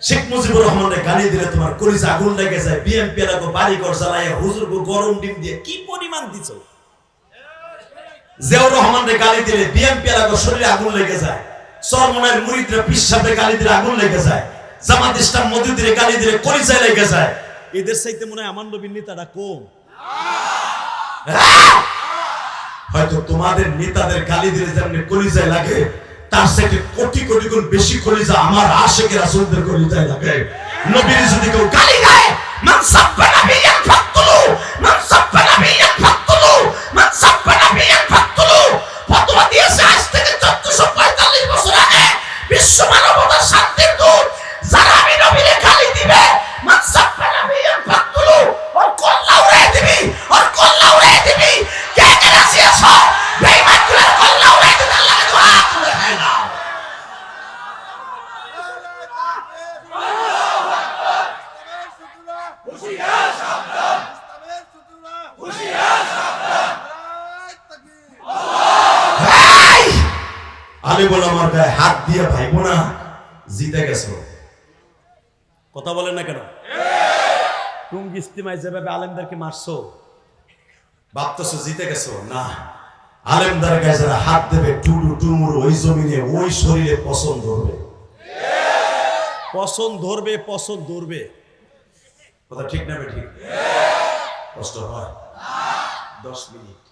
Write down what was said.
শেখ মুজিবুর রহমানের গালি দিলে তোমার কলিজা আগুন লেগে যায়। বিএনপি এলাকা বাড়ি ঘর জ্বালায় হুজুর গরম ডিম দিয়ে কি পরিমাণ দিছ। জিয়াউর রহমানের গালি দিলে বিএনপি এলাকা শরীরে আগুন লেগে যায়। চরমনায়ের মুরিদরা পিসাবে গালি দিলে আগুন লেগে যায়। জামাত ইসলাম মওদুদিরে গালি দিলে কলিজায় লেগে যায়। এদের চাইতে মনে হয় আমার নবীর নেতাটা কম। হয়তো তোমাদের নেতাদের গালি দিলে যেমন কলিজায় লাগে, তার থেকে কোটি কোটি গুণ বেশি কলিজা আমার আশিকের রাসূলদের কলিজায় লাগে। নবীর যদি কেউ গালি দেয়, মান সাব্বা নাবিয়ান ফাকতুলু, মান সাব্বা নাবিয়ান ফাকতুলু, মান সাব্বা নাবিয়ান ফাকতুলু। ফতোয়া দিয়েছে আজ থেকে 1445 বছর আগে বিশ্ব মানবতার শান্তির দূত। যারা আমি নবীরে গালি দিবে, মান সাব্বা নাবিয়ান ফাকতুলু, ওর কল্লা উড়াই দিবি, ওর কল্লা উড়াই দিবি। কে কে রাজি আছো বেঈমানগুলোর কল্লা উড়াই দিতে লাগে তো হাত তুলে হয় না। আলী বলে আমার গায়ে হাত দিয়ে ভাইবো না, জিতে গেছো। কথা বলেন না কেন? টুঙ্গি ইস্তিমায় যেভাবে আলেমদেরকে মারছো, ভাবতেছো জিতে গেছো। না, আলেমদের গায়ে যারা হাত দেবে টুলু টুমুর ওই জমিনে ওই শরীরে পছন্দ ধরবে, পছন্দ ধরবে, পছন্দ ধরবে। কথা ঠিক না? ঠিক কষ্ট হয় 10 মিনিট।